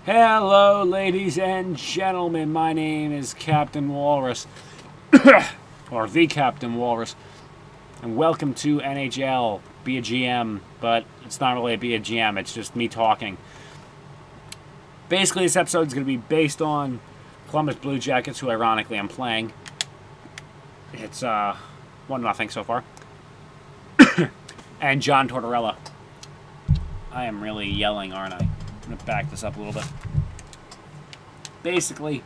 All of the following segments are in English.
Hello, ladies and gentlemen. My name is Captain Walrus, or the Captain Walrus, and welcome to NHL. Be a GM, but it's not really Be a GM. It's just me talking. Basically, this episode is going to be based on Columbus Blue Jackets, who ironically I'm playing. It's 1-0 so far, and John Torterella. I am really yelling, aren't I? I'm going to back this up a little bit. Basically,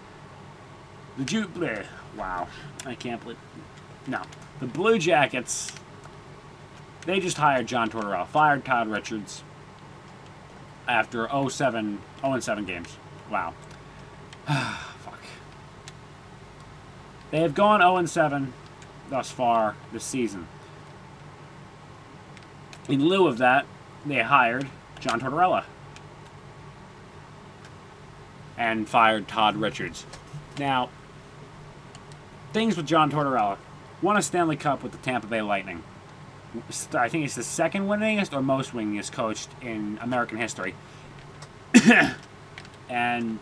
wow, I can't believe... No. The Blue Jackets, they just hired John Torterella, fired Todd Richards after 0-7 games. Wow. Fuck. They have gone 0-7 thus far this season. In lieu of that, they hired John Torterella and fired Todd Richards. Now, things with John Torterella. Won a Stanley Cup with the Tampa Bay Lightning. I think it's the second winningest or most winningest coach in American history. And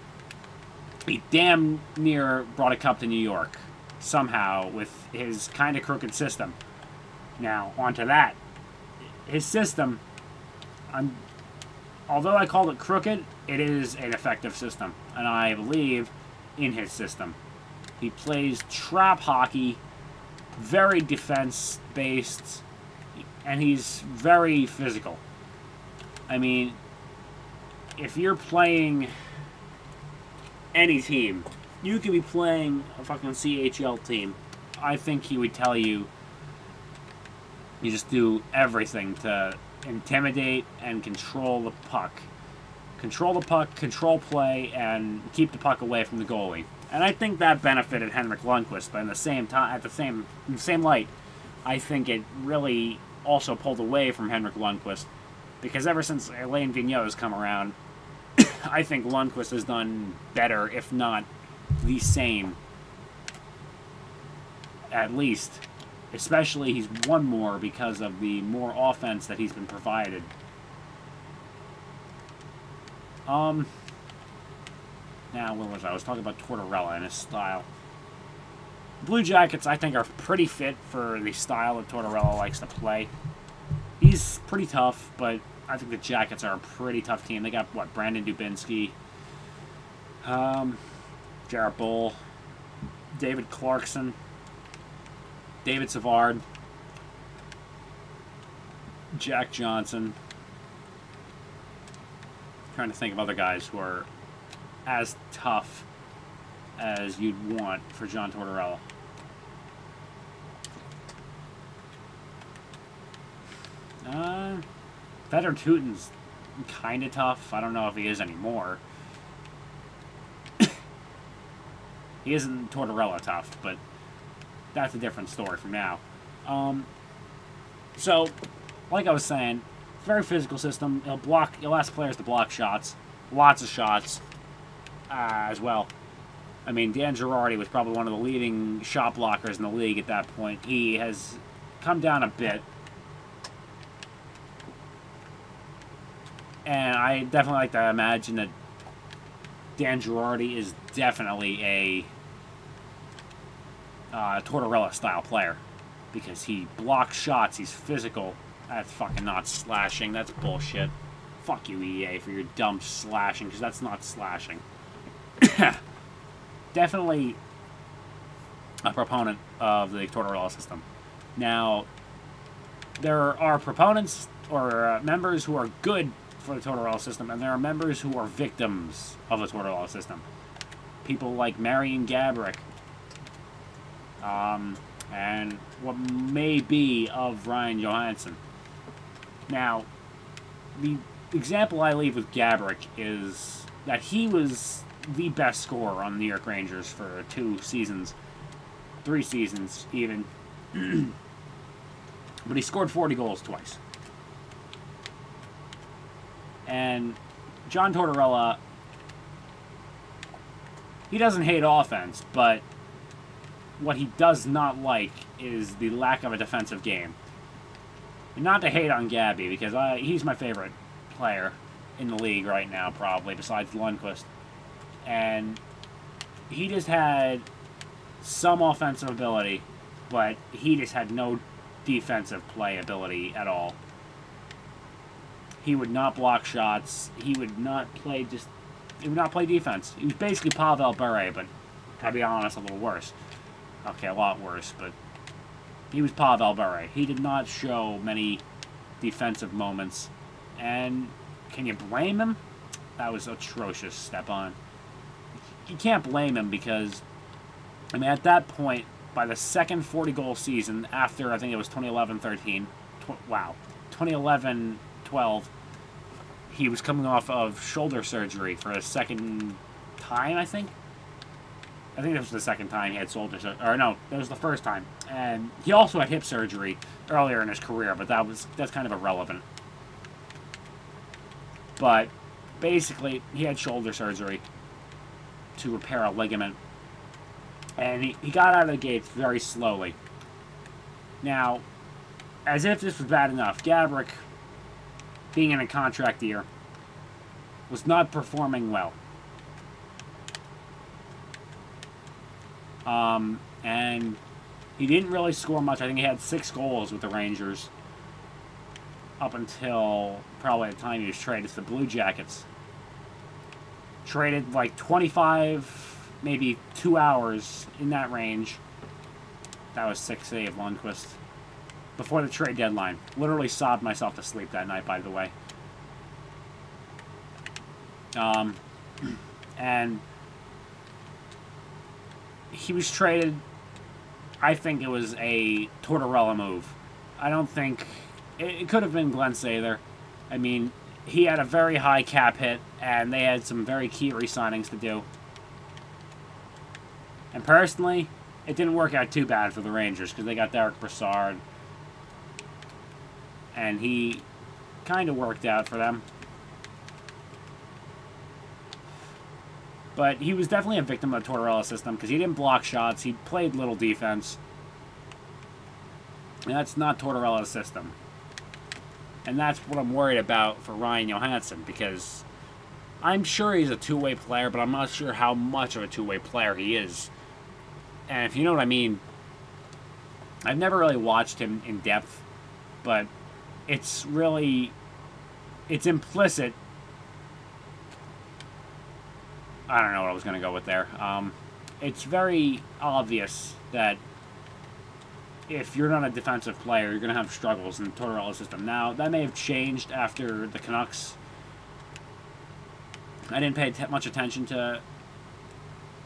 he damn near brought a cup to New York somehow with his kind of crooked system. Now, onto that. His system, although I called it crooked, it is an effective system, and I believe in his system. He plays trap hockey, very defense-based, and he's very physical. I mean, if you're playing any team, you could be playing a fucking CHL team. I think he would tell you, you just do everything to intimidate and control the puck. Control the puck, control play, and keep the puck away from the goalie. And I think that benefited Henrik Lundqvist, but in the same time, in the same light, I think it really also pulled away from Henrik Lundqvist, because ever since Alain Vigneault has come around, I think Lundqvist has done better, if not the same, at least. Especially, he's won more because of the more offense that he's been provided. Now, where was I? I was talking about Torterella and his style. Blue Jackets, I think, are pretty fit for the style that Torterella likes to play. He's pretty tough, but I think the Jackets are a pretty tough team. They got, what, Brandon Dubinsky, Jarrett Bull, David Clarkson, David Savard, Jack Johnson. I'm trying to think of other guys who are as tough as you'd want for John Torterella. Fedor Tutin's kind of tough. I don't know if he is anymore. He isn't Torterella tough, but that's a different story from now. So, like I was saying, very physical system. He'll ask players to block shots. Lots of shots. As well. I mean, Dan Girardi was probably one of the leading shot blockers in the league at that point. He has come down a bit. And I definitely like to imagine that Dan Girardi is definitely a Torterella-style player. Because he blocks shots, he's physical. That's fucking not slashing, that's bullshit. Fuck you, EA, for your dumb slashing, because that's not slashing. Definitely a proponent of the Torterella system. Now, there are proponents or members who are good for the Torterella system, and there are members who are victims of the Torterella system. People like Marian Gaborik, and what may be of Ryan Johansson. Now, the example I leave with Gaborik is that he was the best scorer on the New York Rangers for 2 seasons, 3 seasons even. But he scored 40 goals twice. And John Torterella, he doesn't hate offense, but what he does not like is the lack of a defensive game. And not to hate on Gabby, because he's my favorite player. in the league right now, probably, besides Lundqvist. And he just had some offensive ability, but he just had no defensive play ability at all. He would not block shots. He would not play defense. He was basically Pavel Bure, but to be honest, a little worse. Okay, a lot worse, but he was Pavel Bure. He did not show many defensive moments. And can you blame him? That was atrocious, Stepan. You can't blame him because, I mean, at that point, by the second 40-goal season, after, I think it was 2011-13, wow, 2011-12, he was coming off of shoulder surgery for a second time, I think. I think it was the second time he had shoulder surgery. Or no, that was the first time. And he also had hip surgery earlier in his career, but that's kind of irrelevant. But basically, he had shoulder surgery to repair a ligament. And he got out of the gates very slowly. Now, as if this was bad enough, Gaborik, being in a contract year, was not performing well. And he didn't really score much. I think he had 6 goals with the Rangers up until probably the time he was traded to the Blue Jackets. Traded like 25, maybe 2 hours in that range. That was 6A of Lundqvist. Before the trade deadline. Literally sobbed myself to sleep that night, by the way. And he was traded. I think it was a Torterella move. I don't think... It could have been Glenn Sather. I mean, he had a very high cap hit, and they had some very key re-signings to do. And personally, it didn't work out too bad for the Rangers, because they got Derek Brassard. And he kind of worked out for them. But he was definitely a victim of the Torterella system, because he didn't block shots, he played little defense. And that's not Torterella's system. And that's what I'm worried about for Ryan Johansson, because I'm sure he's a two-way player, but I'm not sure how much of a two-way player he is. And if you know what I mean, I've never really watched him in depth, but it's implicit. I don't know what I was going to go with there. It's very obvious that if you're not a defensive player, you're going to have struggles in the Tortorella system. Now, that may have changed after the Canucks. I didn't pay much attention to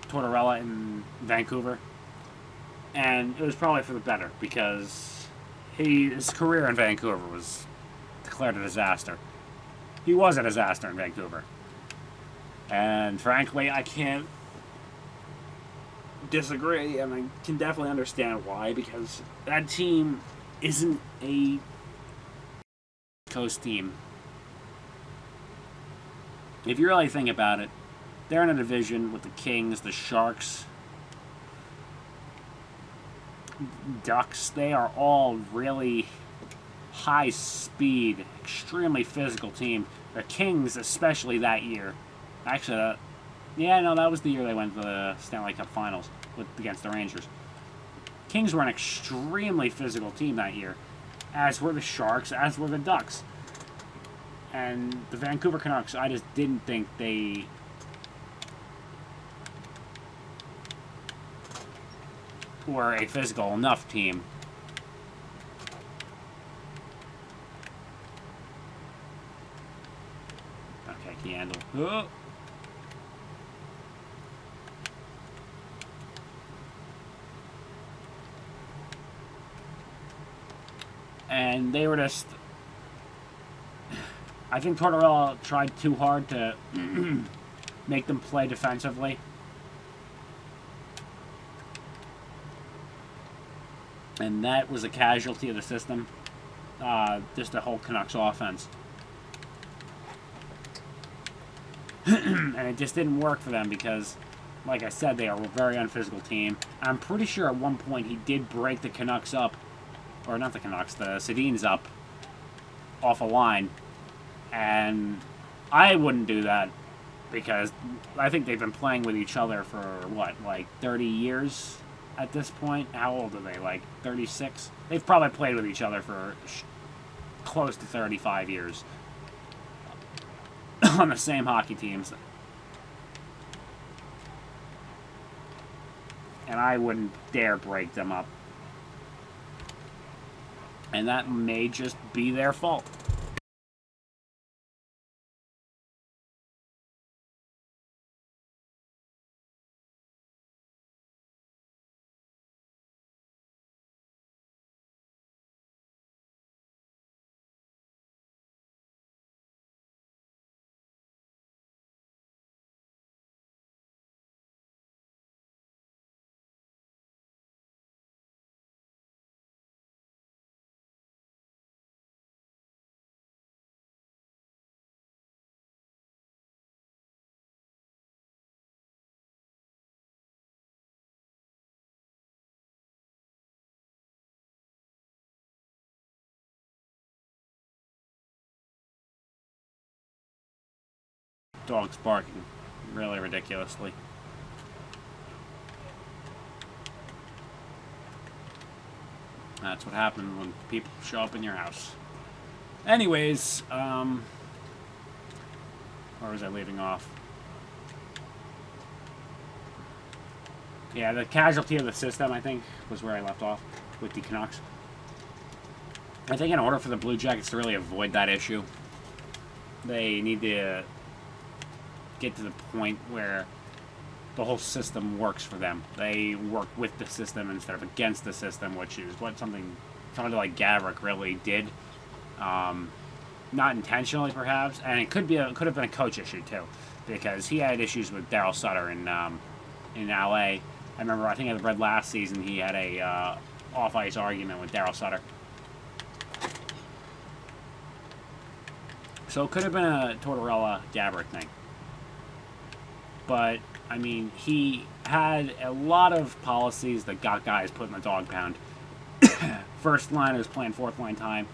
Tortorella in Vancouver. And it was probably for the better, because his career in Vancouver was declared a disaster. He was a disaster in Vancouver. And frankly, I can't disagree, and I can definitely understand why, because that team isn't a coast team. If you really think about it, they're in a division with the Kings, the Sharks, Ducks. They are all really high-speed, extremely physical team. The Kings, especially that year. Actually, yeah, no, that was the year they went to the Stanley Cup Finals against the Rangers. Kings were an extremely physical team that year, as were the Sharks, as were the Ducks. And the Vancouver Canucks, I just didn't think they were a physical enough team. Okay, key handle. Oh. And they were just... I think Tortorella tried too hard to make them play defensively. And that was a casualty of the system. Just the whole Canucks offense. And it just didn't work for them because, like I said, they are a very unphysical team. I'm pretty sure at one point he did break the Canucks up. Or not the Canucks, the Sedins up off a line. And I wouldn't do that because I think they've been playing with each other for, what, like 30 years at this point? How old are they? Like 36? They've probably played with each other for close to 35 years on the same hockey teams. And I wouldn't dare break them up. And that may just be their fault. Dogs barking really ridiculously. That's what happens when people show up in your house. Anyways, where was I leaving off? Yeah, the casualty of the system, I think, was where I left off with the Canucks. I think in order for the Blue Jackets to really avoid that issue, they need to get to the point where the whole system works for them. They work with the system instead of against the system, which is what somebody like Gaborik really did. Not intentionally, perhaps, and it could have been a coach issue too, because he had issues with Daryl Sutter in LA. I remember, I think I read last season he had a off-ice argument with Daryl Sutter. So it could have been a Torterella Gaborik thing. But, I mean, he had a lot of policies that got guys put in the dog pound. First liners playing fourth line time.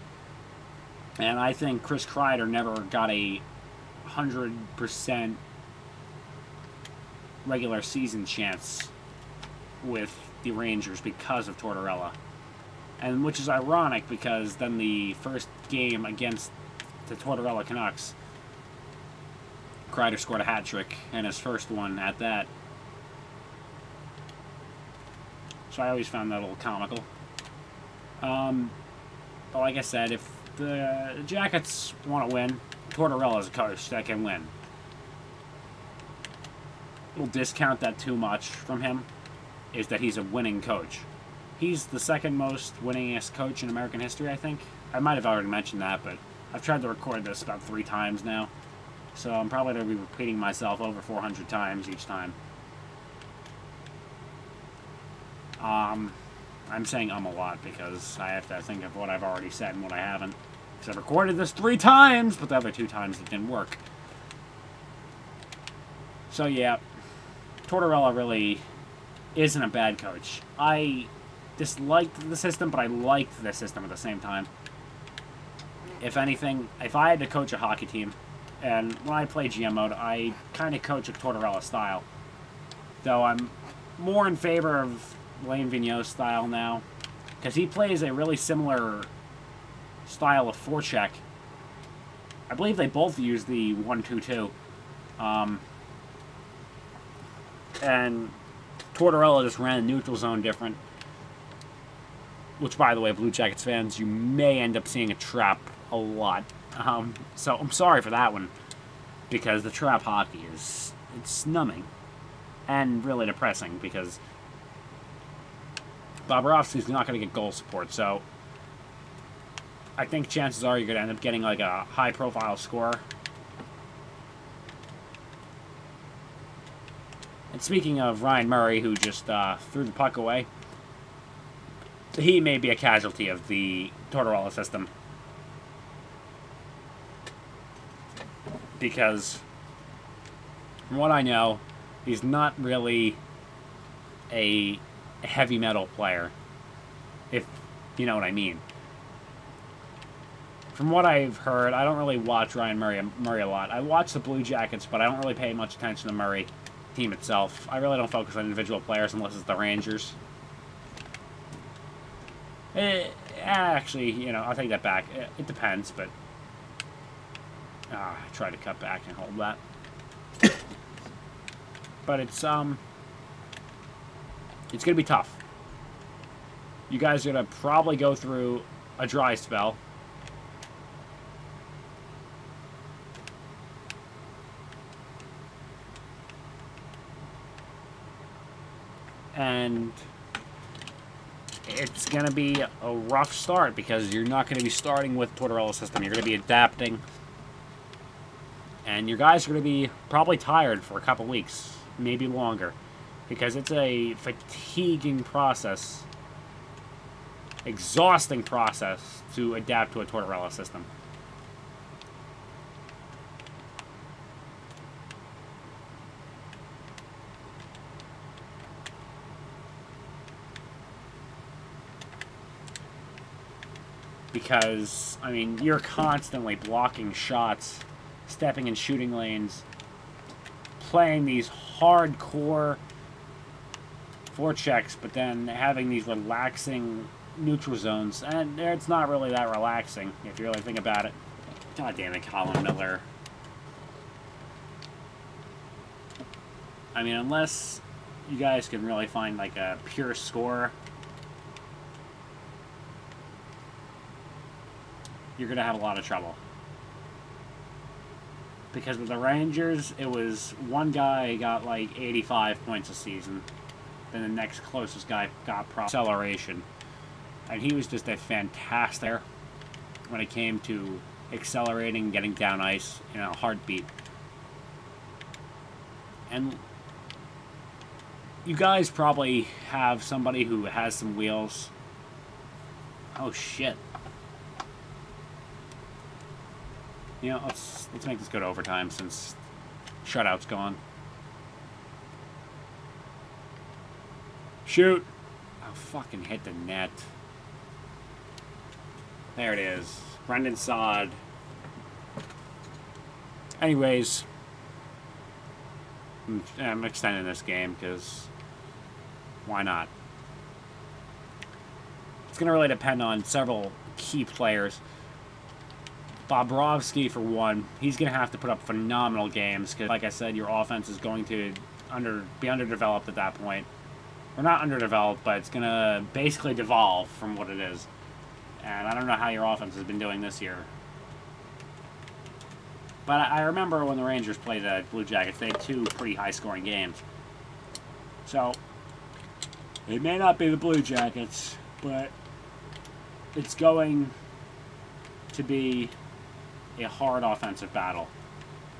And I think Chris Kreider never got a 100% regular season chance with the Rangers because of Torterella. And which is ironic because then the first game against the Torterella Canucks, Kreider scored a hat trick, and his first one at that. So I always found that a little comical. But like I said, if the Jackets want to win, Torterella is a coach that can win. We'll discount that too much from him, is that he's a winning coach. He's the second most winningest coach in American history, I think. I might have already mentioned that, but I've tried to record this about 3 times now. So I'm probably going to be repeating myself over 400 times each time. I'm saying a lot because I have to think of what I've already said and what I haven't. Because I've recorded this 3 times, but the other 2 times it didn't work. So yeah, Torterella really isn't a bad coach. I disliked the system, but I liked the system at the same time. If anything, if I had to coach a hockey team, and when I play GM mode, I kind of coach a Torterella style. Though I'm more in favor of Lane Vigneault's style now, because he plays a really similar style of forecheck. I believe they both use the 1-2-2. And Torterella just ran the neutral zone different. Which, by the way, Blue Jackets fans, you may end up seeing a trap a lot. So I'm sorry for that one, because the trap hockey it's numbing and really depressing, because Bobrovsky's not going to get goal support, so I think chances are you're going to end up getting like a high-profile scorer. And speaking of Ryan Murray, who just threw the puck away, he may be a casualty of the Torterella system. Because, from what I know, he's not really a heavy metal player, if you know what I mean. from what I've heard, I don't really watch Ryan Murray a lot. I watch the Blue Jackets, but I don't really pay much attention to Murray team itself. I really don't focus on individual players unless it's the Rangers. Actually, you know, I'll take that back. It depends, but I try to cut back and hold that. But it's gonna be tough. You guys are gonna probably go through a dry spell. And it's going to be a rough start because you're not going to be starting with Torterella's system. You're going to be adapting. And your guys are going to be probably tired for a couple weeks, maybe longer. Because it's a fatiguing process, exhausting process to adapt to a Torterella system. Because, I mean, you're constantly blocking shots, stepping in shooting lanes, playing these hardcore forechecks, but then having these relaxing neutral zones. And it's not really that relaxing, if you really think about it. God damn it, Colin Miller. I mean, unless you guys can really find, like, a pure scorer, you're going to have a lot of trouble. Because with the Rangers, it was one guy got like 85 points a season. Then the next closest guy got acceleration. And he was just a fantastic when it came to accelerating, getting down ice in a heartbeat. And you guys probably have somebody who has some wheels. Oh shit. You know, let's make this go to overtime since shutout's gone. Shoot! Oh, fucking hit the net. There it is. Brendan Saad. Anyways, I'm extending this game because why not? It's going to really depend on several key players. Bobrovsky, for one, he's going to have to put up phenomenal games because, like I said, your offense is going to be underdeveloped at that point. Or not underdeveloped, but it's going to basically devolve from what it is. And I don't know how your offense has been doing this year. But I remember when the Rangers played the Blue Jackets, they had 2 pretty high-scoring games. So, it may not be the Blue Jackets, but it's going to be a hard offensive battle.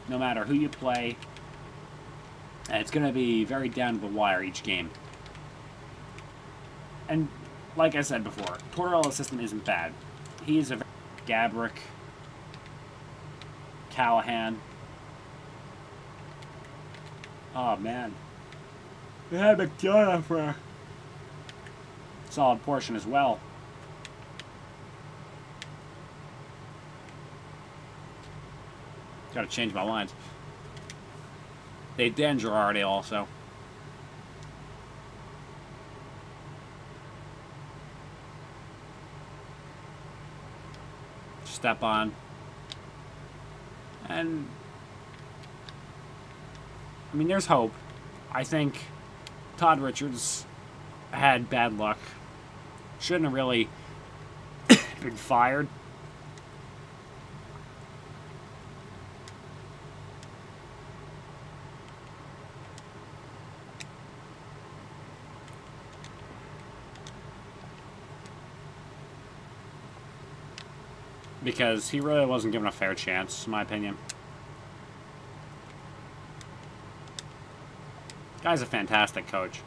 No matter who you play, and it's going to be very down to the wire each game. And like I said before, Torterella's system isn't bad. He's a Gabrick, Callahan. Oh man, they had McDonough for a solid portion as well. Got to change my lines. They had Dan Girardi also. Step on. And I mean, there's hope. I think Todd Richards had bad luck. Shouldn't have really been fired. Because he really wasn't given a fair chance, in my opinion. Guy's a fantastic coach.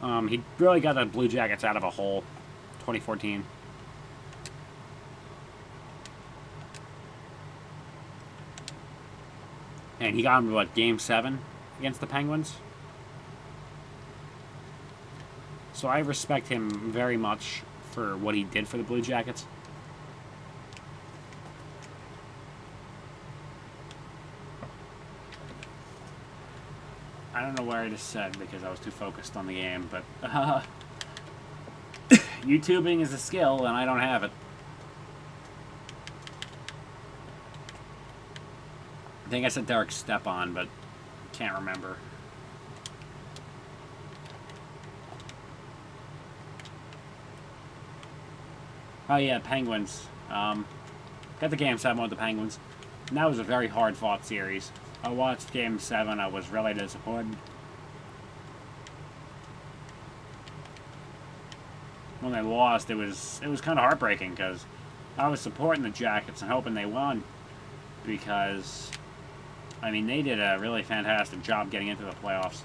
He really got the Blue Jackets out of a hole. 2014. And he got him to, what, Game 7 against the Penguins? So I respect him very much for what he did for the Blue Jackets. I don't know where I just said because I was too focused on the game, but YouTubing is a skill and I don't have it. I think I said Derek Stepan, but can't remember. Oh yeah, Penguins. Got the Game 7 with the Penguins. And that was a very hard-fought series. I watched Game 7. I was really disappointed. When they lost, it was kind of heartbreaking because I was supporting the Jackets and hoping they won. Because, I mean, they did a really fantastic job getting into the playoffs.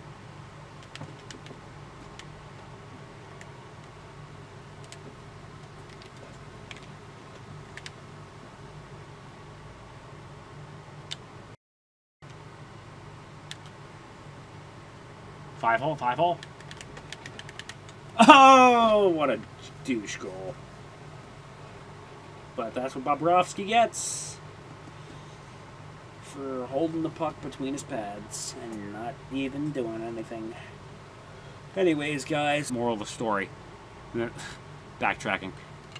Five hole. Oh, what a douche goal. But that's what Bobrovsky gets for holding the puck between his pads and not even doing anything. Anyways, guys, moral of the story. Backtracking.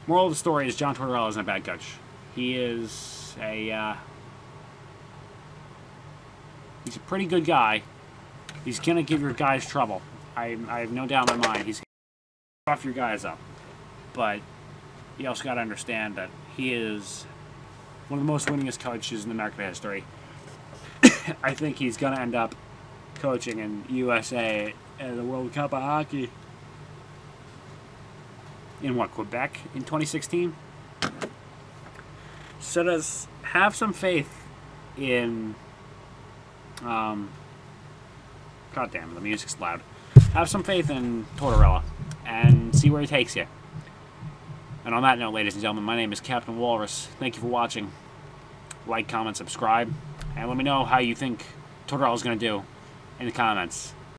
Moral of the story is John Torterella isn't a bad coach. He is a he's a pretty good guy. He's going to give your guys trouble. I have no doubt in my mind. He's going to rough your guys up. But you also got to understand that he is one of the most winningest coaches in American history. I think he's going to end up coaching in USA at the World Cup of Hockey. In what, Quebec in 2016? So does have some faith in... God damn it, the music's loud. Have some faith in Torterella and see where he takes you. And on that note, ladies and gentlemen, my name is Captain Walrus. Thank you for watching. Like, comment, subscribe, and let me know how you think Torterella's going to do in the comments.